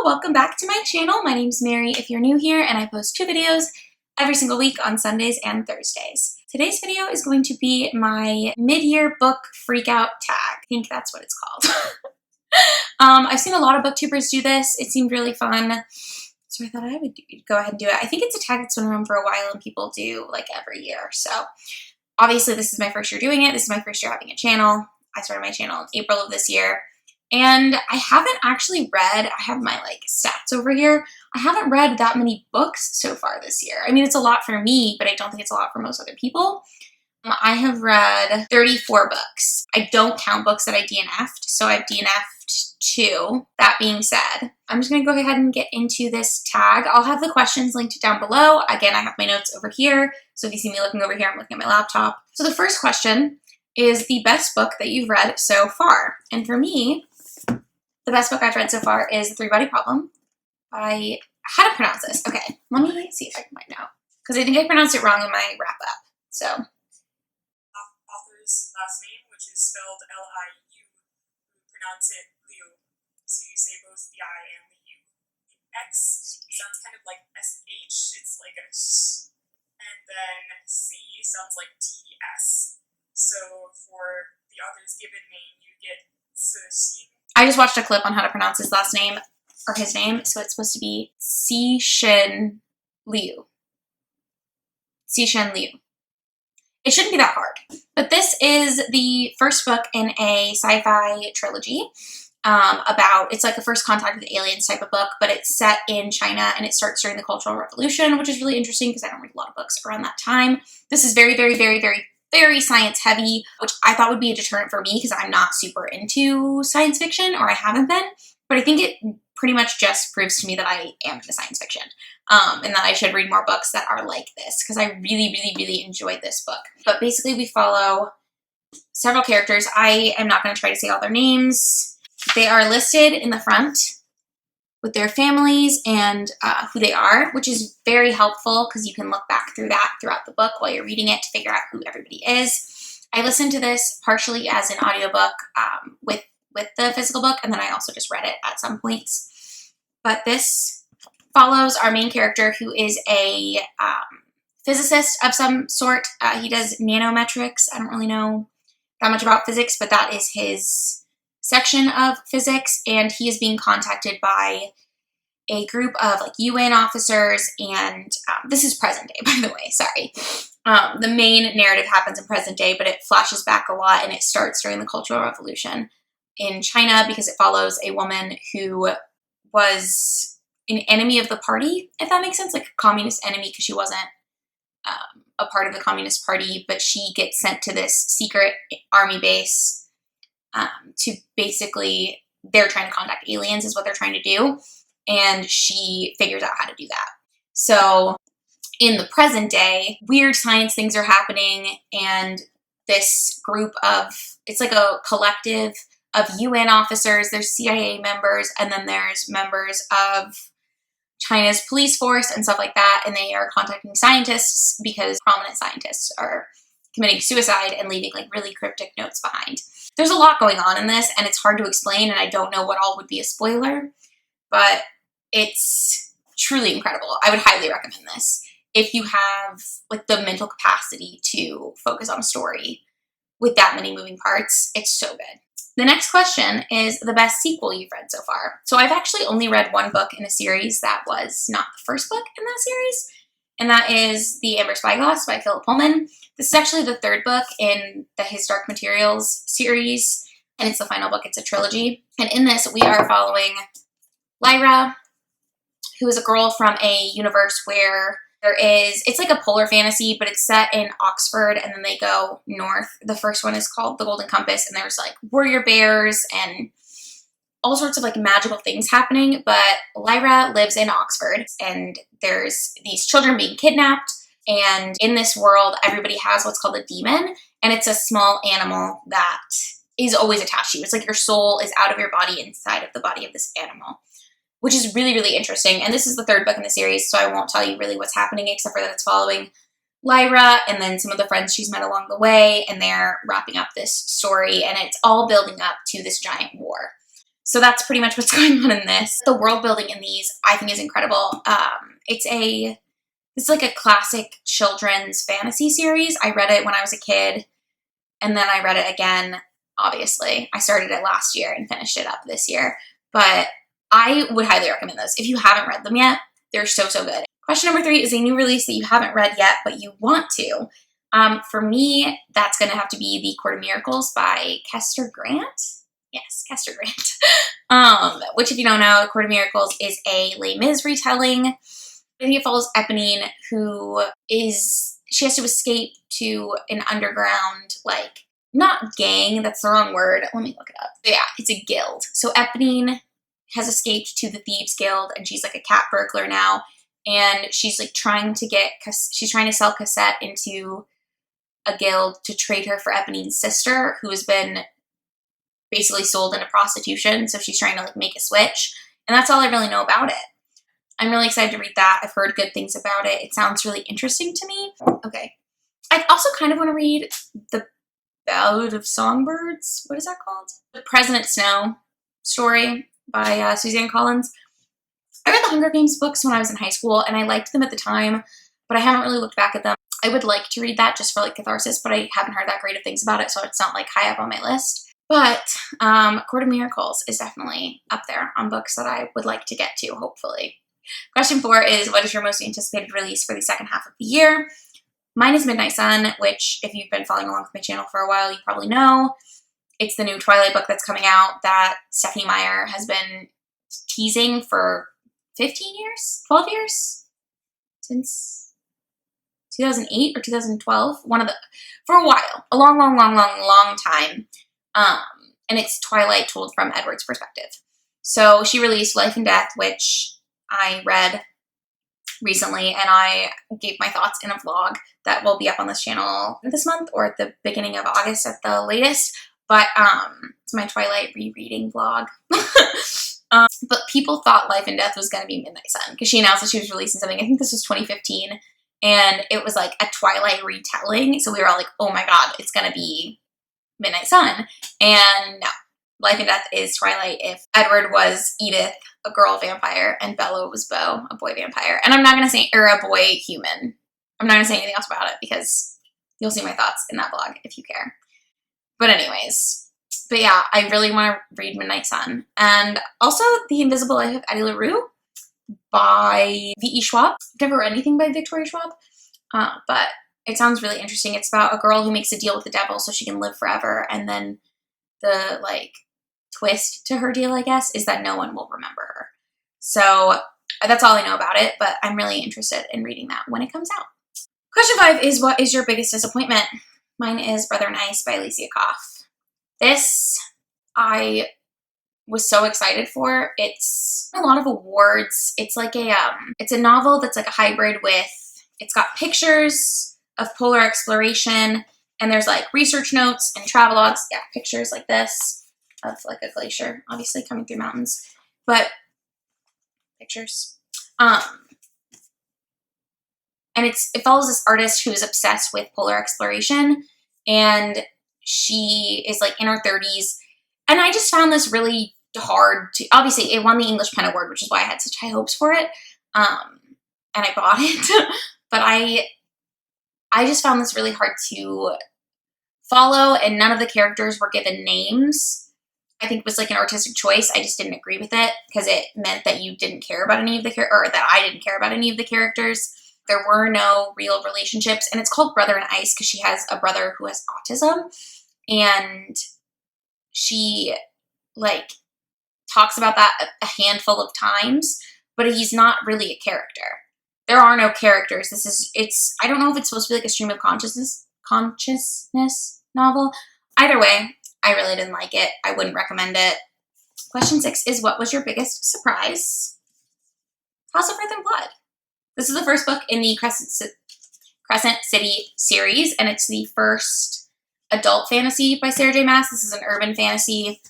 welcome back to my channel. My name's Mary if you're new here, and I post 2 videos every single week on Sundays and Thursdays. Today's video is going to be my mid-year book freakout tag. I think that's what it's called. I've seen a lot of booktubers do this. It seemed really fun, so I thought I would go ahead and do it. I think it's a tag that's been around for a while and people do like every year. So obviously this is my first year doing it. This is my first year having a channel. I started my channel in April of this year. And I haven't actually read, I have my stats over here. I haven't read that many books so far this year. I mean, it's a lot for me, but I don't think it's a lot for most other people. I have read 34 books. I don't count books that I DNF'd, so I've DNF'd 2. That being said, I'm just gonna go ahead and get into this tag. I'll have the questions linked down below. Again, I have my notes over here, so if you see me looking over here, I'm looking at my laptop. So the first question is the best book that you've read so far. And for me, the best book I've read so far is The Three-Body Problem by, how to pronounce this? Okay, let me see if I can find out. Because I think I pronounced it wrong in my wrap-up, so. Author's last name, which is spelled L-I-U, you pronounce it Liu. So you say both the I and the U. X sounds kind of like S-H, it's like a sh. And then C sounds like T-S. So for the author's given name, you get Cixin. I just watched a clip on how to pronounce his last name, or his name, so it's supposed to be Cixin Liu. Cixin Liu. It shouldn't be that hard. But this is the first book in a sci-fi trilogy about, it's like a first contact with aliens type of book, but it's set in China and it starts during the Cultural Revolution, which is really interesting because I don't read a lot of books around that time. This is very, very, very, very, very science heavy, which I thought would be a deterrent for me because I'm not super into science fiction, or I haven't been, but I think it pretty much just proves to me that I am into science fiction, and that I should read more books that are like this because I really, really, really enjoyed this book. But basically we follow several characters. I am not going to try to say all their names. They are listed in the front with their families and who they are, which is very helpful because you can look back through that throughout the book while you're reading it to figure out who everybody is. I listened to this partially as an audiobook with the physical book, and then I also just read it at some points. But this follows our main character, who is a physicist of some sort. He does nanometrics. I don't really know that much about physics, but that is his section of physics, and he is being contacted by a group of UN officers, and this is present day, by the way, sorry. The main narrative happens in present day, but it flashes back a lot, and it starts during the Cultural Revolution in China because it follows a woman who was an enemy of the party, if that makes sense, like a communist enemy, because she wasn't a part of the Communist Party, but she gets sent to this secret army base to basically, they're trying to contact aliens is what they're trying to do, and she figures out how to do that. So in the present day, weird science things are happening, and this group of, it's like a collective of UN officers, there's CIA members, and then there's members of China's police force and stuff like that, and they are contacting scientists because prominent scientists are committing suicide and leaving really cryptic notes behind. There's a lot going on in this, and it's hard to explain, and I don't know what all would be a spoiler, but it's truly incredible. I would highly recommend this if you have the mental capacity to focus on a story with that many moving parts. It's so good. The next question is the best sequel you've read so far. So I've actually only read one book in a series that was not the first book in that series, and that is The Amber Spyglass by Philip Pullman. This is actually the 3rd book in His Dark Materials series, and it's the final book. It's a trilogy. And in this, we are following Lyra, who is a girl from a universe where it's like a polar fantasy, but it's set in Oxford, and then they go north. The first one is called The Golden Compass, and there's warrior bears and all sorts of magical things happening, but Lyra lives in Oxford, and there's these children being kidnapped, and in this world, everybody has what's called a demon, and it's a small animal that is always attached to you. It's like your soul is out of your body inside of the body of this animal, which is really, really interesting, and this is the 3rd book in the series, so I won't tell you really what's happening except for that it's following Lyra and then some of the friends she's met along the way, and they're wrapping up this story, and it's all building up to this giant war. So that's pretty much what's going on in this. The world building in these, I think, is incredible. It's like a classic children's fantasy series. I read it when I was a kid, and then I read it again, obviously. I started it last year and finished it up this year. But I would highly recommend those. If you haven't read them yet, they're so, so good. Question number 3 is a new release that you haven't read yet, but you want to. For me, that's going to have to be The Court of Miracles by Kester Grant. Yes, Kester Grant. Which, if you don't know, The Court of Miracles is a Les Mis retelling. I think it follows Eponine, she has to escape to an underground, like, not gang, that's the wrong word. Let me look it up. Yeah, it's a guild. So Eponine has escaped to the Thieves Guild, and she's like a cat burglar now. And she's like trying to sell Cassette into a guild to trade her for Eponine's sister, who has been basically sold into prostitution. So she's trying to like make a switch. And that's all I really know about it. I'm really excited to read that. I've heard good things about it. It sounds really interesting to me. Okay. I also kind of want to read The Ballad of Songbirds. What is that called? The President Snow story by Suzanne Collins. I read the Hunger Games books when I was in high school, and I liked them at the time, but I haven't really looked back at them. I would like to read that just for like catharsis, but I haven't heard that great of things about it, so it's not like high up on my list. But Court of Miracles is definitely up there on books that I would like to get to, hopefully. Question 4 is, what is your most anticipated release for the second half of the year? Mine is Midnight Sun, which if you've been following along with my channel for a while, you probably know. It's the new Twilight book that's coming out that Stephenie Meyer has been teasing for 15 years? 12 years? Since 2008 or 2012? For a while. A long, long, long, long, long time. And it's Twilight told from Edward's perspective. So she released Life and Death, which I read recently, and I gave my thoughts in a vlog that will be up on this channel this month or at the beginning of August at the latest. But it's my Twilight rereading vlog. But people thought Life and Death was going to be Midnight Sun because she announced that she was releasing something. I think this was 2015, and it was like a Twilight retelling. So we were all like, oh my god, it's going to be Midnight Sun. And no, Life and Death is Twilight if Edward was Edith, a girl vampire, and Bella was Beau, a boy vampire. And I'm not going to say, or a boy human. I'm not going to say anything else about it because you'll see my thoughts in that vlog if you care. But anyways, but yeah, I really want to read Midnight Sun. And also The Invisible Life of Addie LaRue by V.E. Schwab. I've never read anything by Victoria Schwab, but it sounds really interesting. It's about a girl who makes a deal with the devil so she can live forever, and then the like twist to her deal, I guess, is that no one will remember her. So that's all I know about it, but I'm really interested in reading that when it comes out. Question 5 is, what is your biggest disappointment? Mine is Brother in Ice by Alicia Koff. This I was so excited for. It's a lot of awards. It's like it's a novel that's like a hybrid with, it's got pictures of polar exploration, and there's like research notes and travelogues. Yeah, pictures like this of like a glacier, obviously coming through mountains, but pictures. And it follows this artist who is obsessed with polar exploration, and she is like in her 30s. And I just found this really hard to, obviously it won the English Pen Award, which is why I had such high hopes for it. And I bought it, but I just found this really hard to follow, and none of the characters were given names. I think it was like an artistic choice. I just didn't agree with it because it meant that you didn't care about any of the or that I didn't care about any of the characters. There were no real relationships, and it's called Brother in Ice because she has a brother who has autism, and she like talks about that a handful of times, but he's not really a character. There are no characters. I don't know if it's supposed to be like a stream of consciousness novel. Either way, I really didn't like it. I wouldn't recommend it. Question 6 is, what was your biggest surprise? House of Earth and Blood. This is the first book in the Crescent City series, and it's the first adult fantasy by Sarah J. Maas. This is an urban fantasy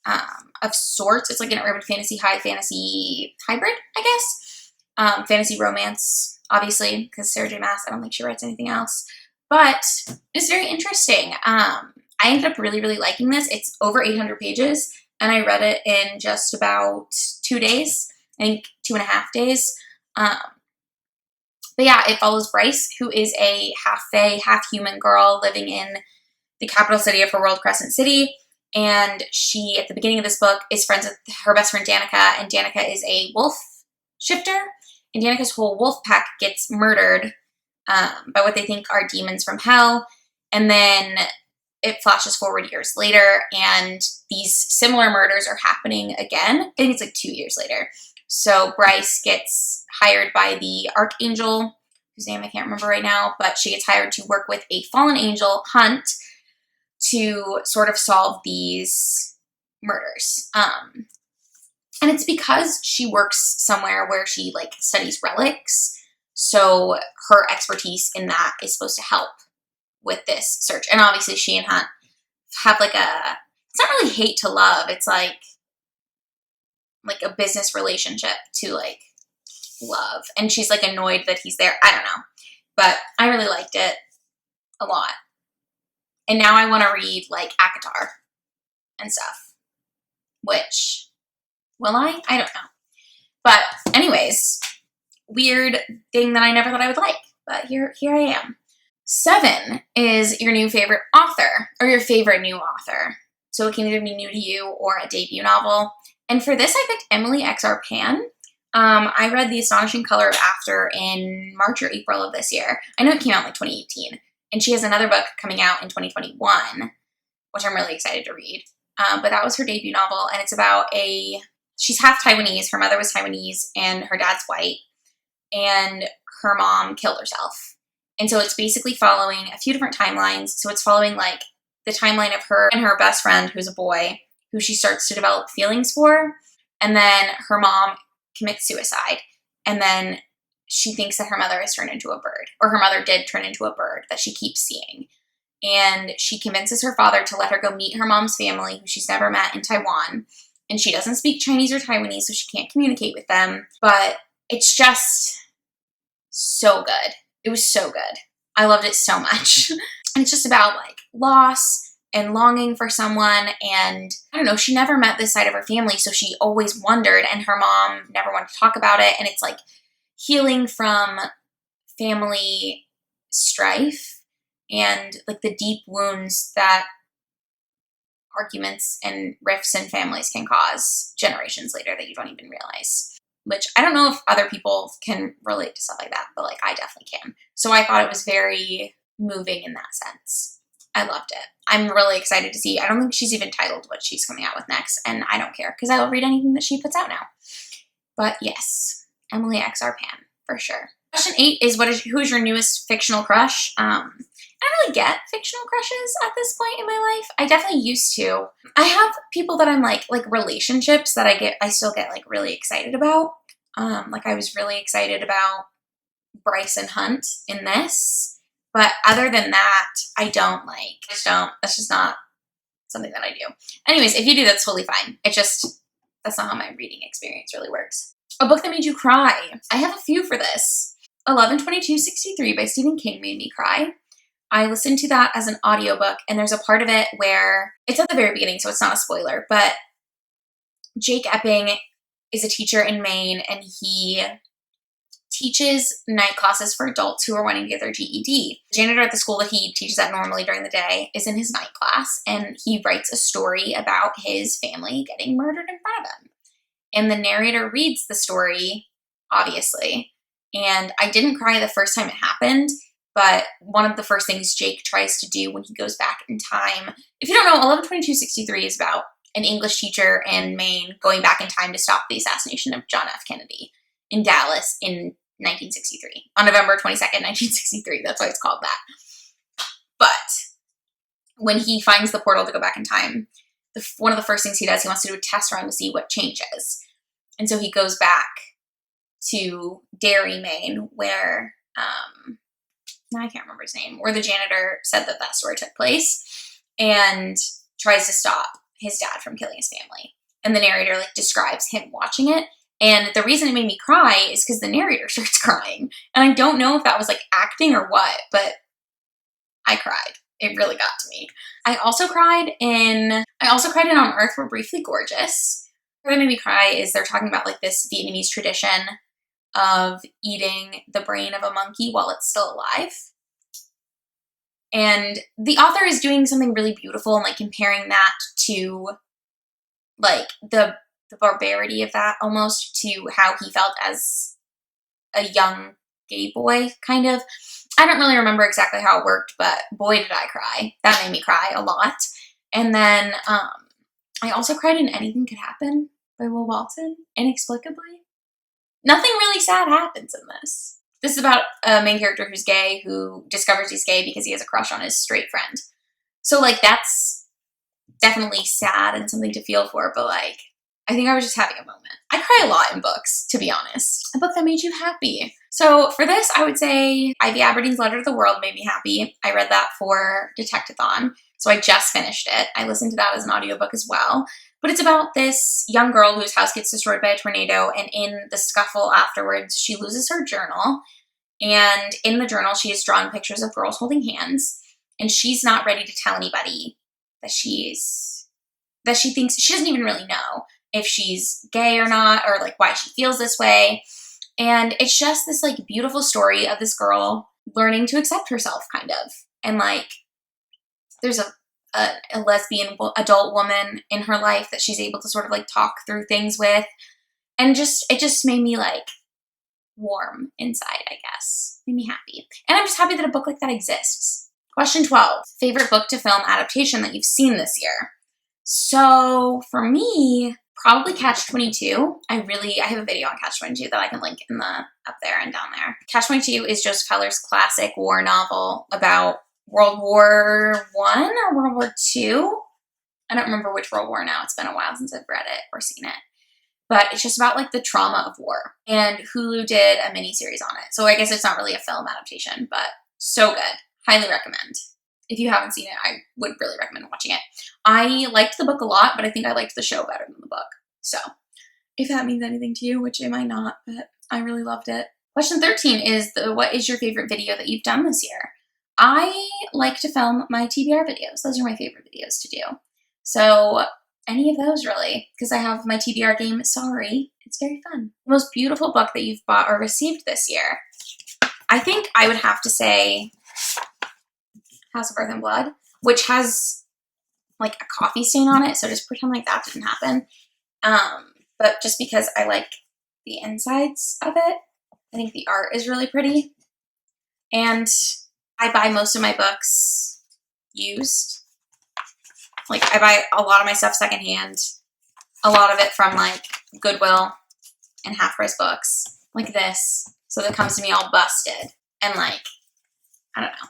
of sorts. It's like an urban fantasy, high fantasy hybrid, I guess. Fantasy romance, obviously, because Sarah J. Maas, I don't think she writes anything else. But it's very interesting. I ended up really, really liking this. It's over 800 pages, and I read it in just about 2 days, I think 2.5 days. But yeah, it follows Bryce, who is a half fae, half human girl living in the capital city of her world, Crescent City. And she, at the beginning of this book, is friends with her best friend Danica, and Danica is a wolf shifter. And Danica's whole wolf pack gets murdered by what they think are demons from hell. And then it flashes forward years later, and these similar murders are happening again. I think it's like 2 years later. So Bryce gets hired by the archangel, whose name I can't remember right now, but she gets hired to work with a fallen angel, Hunt, to sort of solve these murders. And it's because she works somewhere where she like studies relics. So her expertise in that is supposed to help with this search. And obviously she and Hunt have like it's not really hate to love. It's like a business relationship to like love. And she's like annoyed that he's there. I don't know. But I really liked it a lot. And now I want to read like ACOTAR and stuff. Which, will I? I don't know. But anyways, weird thing that I never thought I would like. But here I am. 7 is your new favorite author, or your favorite new author. So it can either be new to you or a debut novel. And for this, I picked Emily X.R. Pan. I read The Astonishing Color of After in March or April of this year. I know it came out in like 2018. And she has another book coming out in 2021, which I'm really excited to read. But that was her debut novel, and it's about she's half Taiwanese. Her mother was Taiwanese, and her dad's white. And her mom killed herself. And so it's basically following a few different timelines. So it's following like the timeline of her and her best friend, who's a boy, who she starts to develop feelings for. And then her mom commits suicide. And then she thinks that her mother has turned into a bird, or her mother did turn into a bird that she keeps seeing. And she convinces her father to let her go meet her mom's family, who she's never met, in Taiwan. And she doesn't speak Chinese or Taiwanese, so she can't communicate with them. But it's just so good. It was so good. I loved it so much. And it's just about like loss and longing for someone. And I don't know, she never met this side of her family, so she always wondered, and her mom never wanted to talk about it. And it's like healing from family strife and like the deep wounds that arguments and rifts in families can cause generations later that you don't even realize. Which I don't know if other people can relate to stuff like that, but like I definitely can. So I thought it was very moving in that sense. I loved it. I'm really excited to see. I don't think she's even titled what she's coming out with next, and I don't care because I will read anything that she puts out now. But yes, Emily X.R. Pan for sure. Question 8 is who is your newest fictional crush? I don't really get fictional crushes at this point in my life. I definitely used to. I have people that I'm like relationships that I still get like really excited about. Like I was really excited about Bryce and Hunt in this. But other than that, that's just not something that I do. Anyways, if you do, that's totally fine. That's not how my reading experience really works. A book that made you cry. I have a few for this. 11/22/63 by Stephen King made me cry. I listened to that as an audiobook, and there's a part of it where it's at the very beginning, so it's not a spoiler, but Jake Epping is a teacher in Maine, and he teaches night classes for adults who are wanting to get their GED. The janitor at the school that he teaches at normally during the day is in his night class, and he writes a story about his family getting murdered in front of him. And the narrator reads the story, obviously, and I didn't cry the first time it happened, but one of the first things Jake tries to do when he goes back in time, if you don't know, 11/22/63 is about an English teacher in Maine going back in time to stop the assassination of John F. Kennedy in Dallas in 1963, on November 22nd, 1963. That's why it's called that. But when he finds the portal to go back in time, one of the first things he does, he wants to do a test run to see what changes. And so he goes back to Derry, Maine, where, I can't remember his name, where the janitor said that story took place, and tries to stop his dad from killing his family. And the narrator describes him watching it. And the reason it made me cry is because the narrator starts crying. And I don't know if that was acting or what, but I cried. It really got to me. I also cried in On Earth We're Briefly Gorgeous. What made me cry is they're talking about like this Vietnamese tradition of eating the brain of a monkey while it's still alive. And the author is doing something really beautiful and like comparing that to like the barbarity of that almost to how he felt as a young gay boy, kind of. I don't really remember exactly how it worked, but boy did I cry. That made me cry a lot. And then I also cried in Anything Could Happen by Will Walton, inexplicably. Nothing really sad happens in this. This is about a main character who's gay, who discovers he's gay because he has a crush on his straight friend. So, like, that's definitely sad and something to feel for, but, like, I think I was just having a moment. I cry a lot in books, to be honest. A book that made you happy. So, for this, I would say Ivy Aberdeen's Letter to the World made me happy. I read that for Detectathon, so I just finished it. I listened to that as an audiobook as well. But it's about this young girl whose house gets destroyed by a tornado, and in the scuffle afterwards, she loses her journal. And in the journal, she has drawn pictures of girls holding hands, and she's not ready to tell anybody that she thinks, she doesn't even really know if she's gay or not, or like why she feels this way. And it's just this like beautiful story of this girl learning to accept herself, kind of. And like, there's a lesbian adult woman in her life that she's able to sort of like talk through things with. And it just made me like warm inside, I guess. Made me happy. And I'm just happy that a book like that exists. Question 12, favorite book to film adaptation that you've seen this year? So for me, probably Catch-22. I have a video on Catch-22 that I can link in the up there and down there. Catch-22 is Joseph Heller's classic war novel about World War I or World War II. I don't remember which World War now. It's been a while since I've read it or seen it. But it's just about like the trauma of war. And Hulu did a miniseries on it. So I guess it's not really a film adaptation, but so good. Highly recommend. If you haven't seen it, I would really recommend watching it. I liked the book a lot, but I think I liked the show better than the book. So if that means anything to you, which it might not, but I really loved it. Question 13 is what is your favorite video that you've done this year? I like to film my TBR videos. Those are my favorite videos to do. So any of those really, because I have my TBR game, Sorry. It's very fun. The most beautiful book that you've bought or received this year? I think I would have to say House of Earth and Blood, which has like a coffee stain on it, so just pretend like that didn't happen. But just because I like the insides of it, I think the art is really pretty. And I buy most of my books used. Like, I buy a lot of my stuff secondhand. A lot of it from, like, Goodwill and half-price books. Like this. So that comes to me all busted. And, like, I don't know.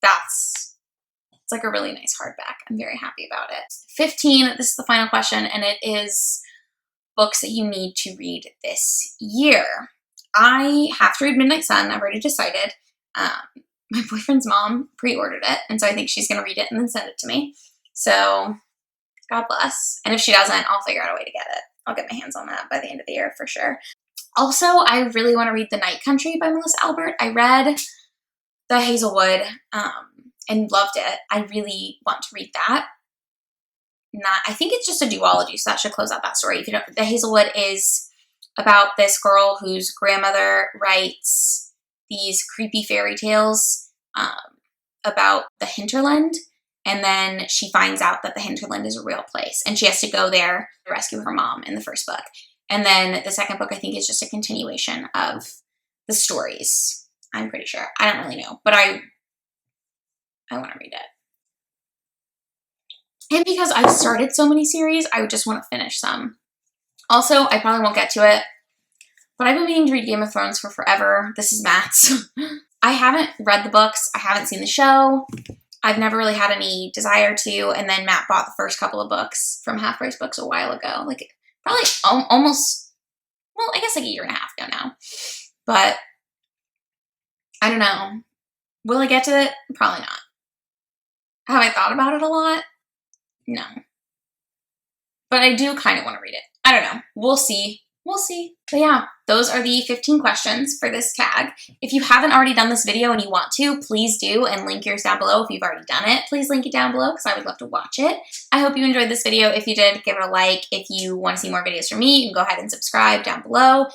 It's like a really nice hardback. I'm very happy about it. 15, this is the final question, and it is books that you need to read this year. I have to read Midnight Sun. I've already decided. My boyfriend's mom pre-ordered it, and so I think she's going to read it and then send it to me. So, God bless. And if she doesn't, I'll figure out a way to get it. I'll get my hands on that by the end of the year for sure. Also, I really want to read The Night Country by Melissa Albert. I read The Hazelwood and loved it. I really want to read that. I think it's just a duology, so that should close out that story. If you don't, The Hazelwood is about this girl whose grandmother writes these creepy fairy tales about the hinterland. And then she finds out that the hinterland is a real place. And she has to go there to rescue her mom in the first book. And then the second book, I think, is just a continuation of the stories. I'm pretty sure. I don't really know. But I want to read it. And because I've started so many series, I would just want to finish some. Also, I probably won't get to it. But I've been meaning to read Game of Thrones for forever. This is Matt's. I haven't read the books. I haven't seen the show. I've never really had any desire to, and then Matt bought the first couple of books from Half Price Books a while ago. Like, probably almost, well, I guess like a year and a half ago now. But, I don't know. Will I get to it? Probably not. Have I thought about it a lot? No. But I do kind of want to read it. I don't know. We'll see. We'll see. But yeah, those are the 15 questions for this tag. If you haven't already done this video and you want to, please do, and link yours down below. If you've already done it, please link it down below because I would love to watch it. I hope you enjoyed this video. If you did, give it a like. If you want to see more videos from me, you can go ahead and subscribe down below.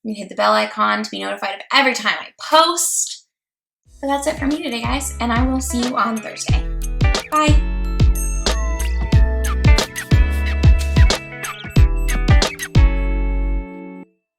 You can hit the bell icon to be notified of every time I post. But that's it for me today, guys, and I will see you on Thursday. Bye.